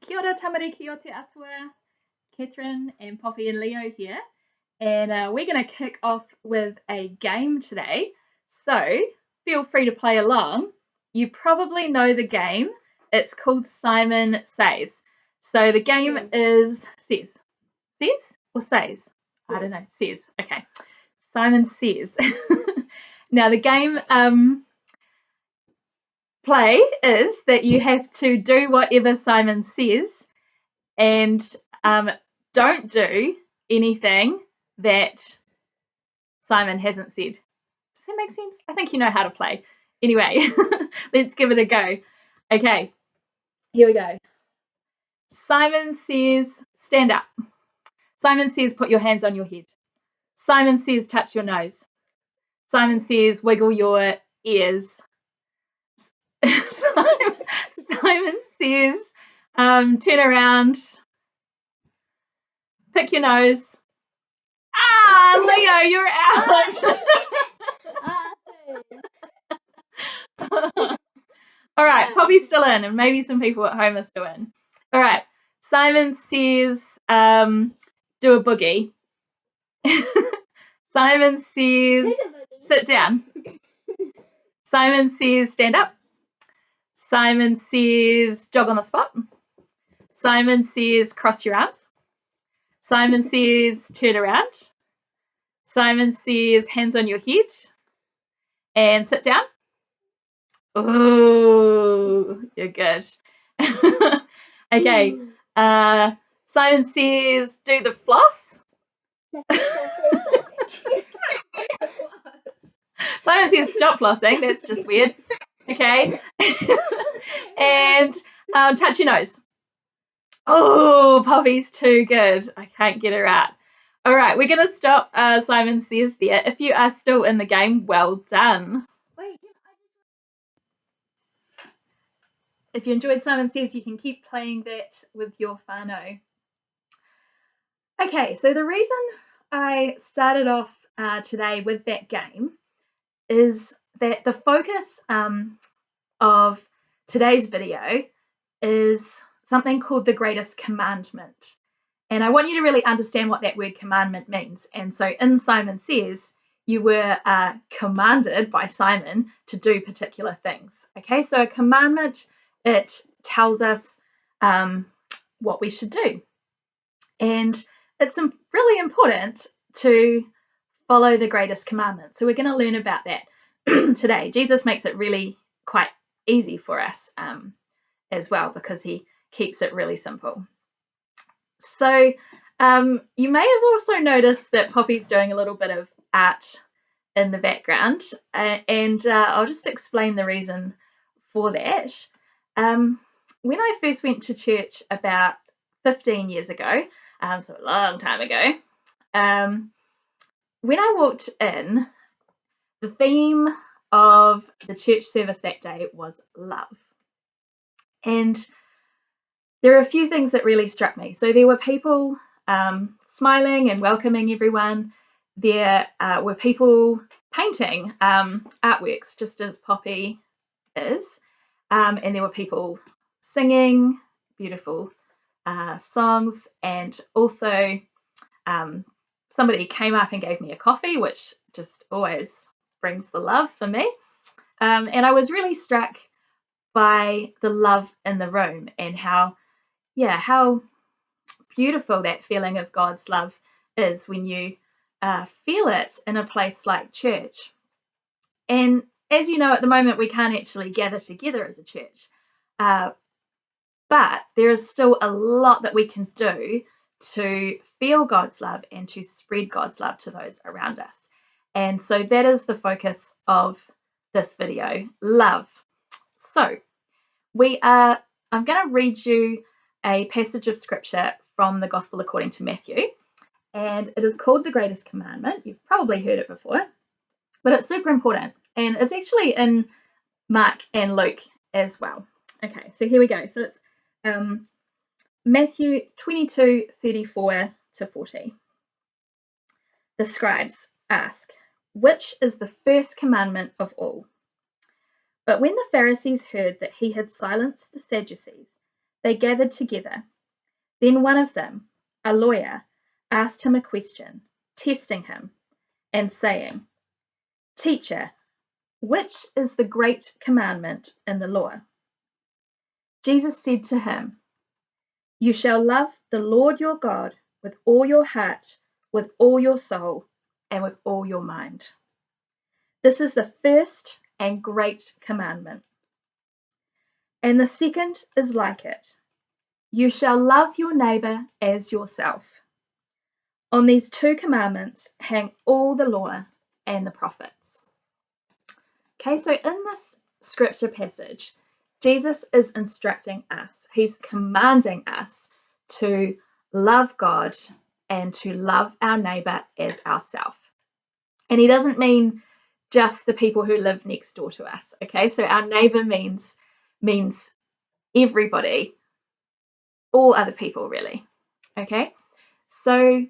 Kia ora tamariki o te atua, Kathryn and Poppy and Leo here, and we're going to kick off with a game today, so feel free to play along. You probably know the game. It's called Simon Says. So the game is says or says? I don't know, says. Okay, Simon Says. Now the game play is that you have to do whatever Simon says and don't do anything that Simon hasn't said. Does that make sense? I think you know how to play. Anyway, let's give it a go. Okay, here we go. Simon says, stand up. Simon says, put your hands on your head. Simon says, touch your nose. Simon says, wiggle your ears. Simon says, turn around, pick your nose. Ah, Leo, you're out. All right, Poppy's still in, and maybe some people at home are still in. All right, Simon says, do a boogie. Simon says, sit down. Simon says, stand up. Simon says, jog on the spot. Simon says, cross your arms. Simon says, turn around. Simon says, hands on your head. And sit down. Oh, you're good. Okay. Simon says, do the floss. Simon says, stop flossing. That's just weird. Okay. And touch your nose. Oh, Poppy's too good. I can't get her out. All right, we're going to stop Simon Says there. If you are still in the game, well done. Wait, if you enjoyed Simon Says, you can keep playing that with your whānau. Okay, so the reason I started off today with that game is that the focus of today's video is something called the Greatest Commandment. And I want you to really understand what that word commandment means. And so in Simon Says, you were commanded by Simon to do particular things. Okay, so a commandment, it tells us what we should do. And it's really important to follow the Greatest Commandment. So we're going to learn about that today. Jesus makes it really quite easy for us as well because he keeps it really simple. So you may have also noticed that Poppy's doing a little bit of art in the background, and I'll just explain the reason for that. When I first went to church about 15 years ago, so a long time ago, when I walked in, the theme of the church service that day was love. And there are a few things that really struck me. So there were people smiling and welcoming everyone. There were people painting artworks, just as Poppy is. And there were people singing beautiful songs. And also somebody came up and gave me a coffee, which just always brings the love for me. And I was really struck by the love in the room and how beautiful that feeling of God's love is when you feel it in a place like church. And as you know, at the moment, we can't actually gather together as a church. But there is still a lot that we can do to feel God's love and to spread God's love to those around us. And so that is the focus of this video, love. So I'm going to read you a passage of scripture from the Gospel according to Matthew, and it is called the Greatest Commandment. You've probably heard it before, but it's super important, and it's actually in Mark and Luke as well. Okay, so here we go. So it's Matthew 22:34 to 40. The scribes ask, which is the first commandment of all? But when the Pharisees heard that he had silenced the Sadducees, they gathered together. Then one of them, a lawyer, asked him a question, testing him and saying, "Teacher, which is the great commandment in the law?" Jesus said to him, "You shall love the Lord your God with all your heart, with all your soul, and with all your mind. This is the first and great commandment. And the second is like it. You shall love your neighbor as yourself. On these two commandments hang all the law and the prophets." Okay, so in this scripture passage, Jesus is instructing us, he's commanding us to love God and to love our neighbor as ourselves. And he doesn't mean just the people who live next door to us, okay? So our neighbor means everybody, all other people really, okay? So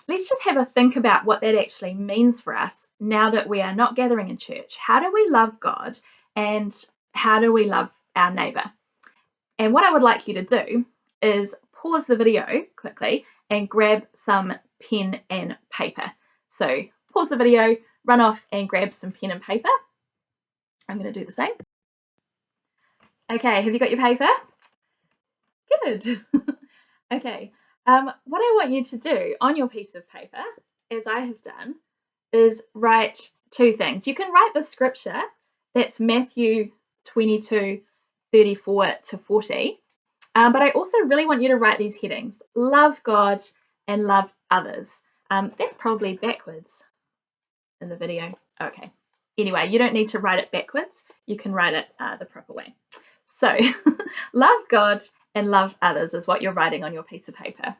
let's just have a think about what that actually means for us now that we are not gathering in church. How do we love God and how do we love our neighbor? And what I would like you to do is pause the video quickly and grab some pen and paper. So pause the video, run off and grab some pen and paper. I'm going to do the same. Okay, have you got your paper? Good. Okay, what I want you to do on your piece of paper, as I have done, is write two things. You can write the scripture, that's Matthew 22:34-40, but I also really want you to write these headings: love God and love others. That's probably backwards in the video. Okay. Anyway, you don't need to write it backwards. You can write it the proper way. So, love God and love others is what you're writing on your piece of paper.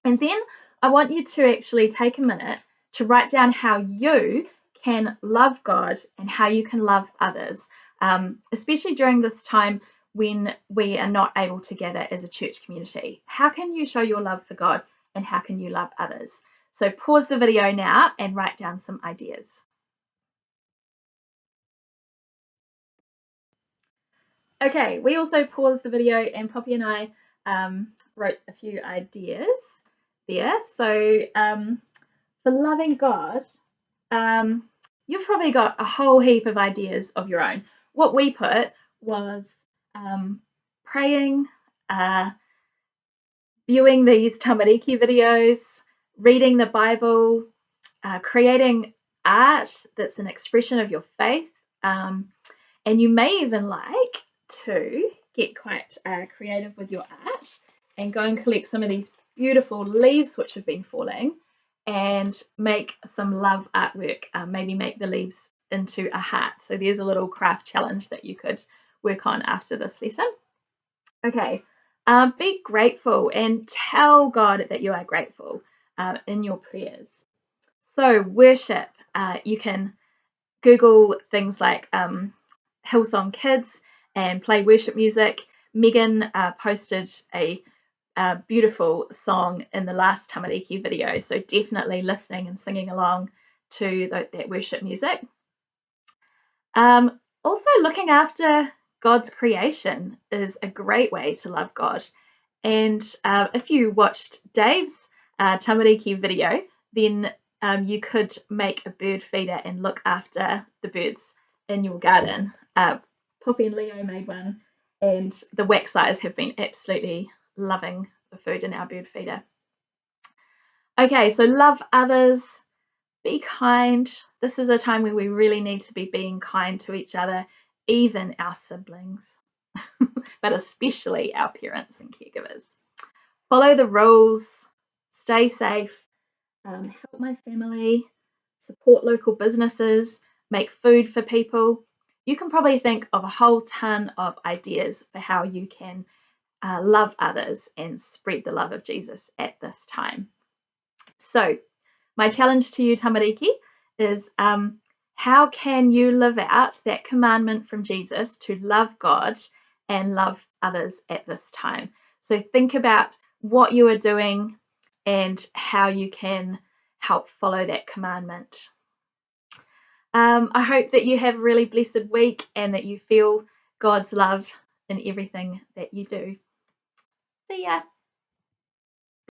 And then I want you to actually take a minute to write down how you can love God and how you can love others, especially during this time when we are not able to gather as a church community. How can you show your love for God and how can you love others? So pause the video now and write down some ideas. Okay, we also paused the video and Poppy and I wrote a few ideas there. So for loving God, you've probably got a whole heap of ideas of your own. What we put was praying, viewing these Tamariki videos, reading the Bible, creating art that's an expression of your faith, and you may even like to get quite creative with your art and go and collect some of these beautiful leaves which have been falling and make some love artwork, maybe make the leaves into a heart. So there's a little craft challenge that you could work on after this lesson. Okay, be grateful and tell God that you are grateful in your prayers. So worship, you can Google things like Hillsong Kids and play worship music. Megan posted a beautiful song in the last Tamariki video, so definitely listening and singing along to that worship music. Also, looking after God's creation is a great way to love God. And if you watched Dave's Tamariki video, then you could make a bird feeder and look after the birds in your garden. Poppy and Leo made one, and the Waxeyes have been absolutely loving the food in our bird feeder. Okay, so love others, be kind. This is a time when we really need to be being kind to each other, even our siblings, but especially our parents and caregivers. Follow the rules, stay safe, help my family, support local businesses, make food for people. You can probably think of a whole ton of ideas for how you can love others and spread the love of Jesus at this time. So my challenge to you, Tamariki, is how can you live out that commandment from Jesus to love God and love others at this time? So think about what you are doing and how you can help follow that commandment. I hope that you have a really blessed week and that you feel God's love in everything that you do. See ya.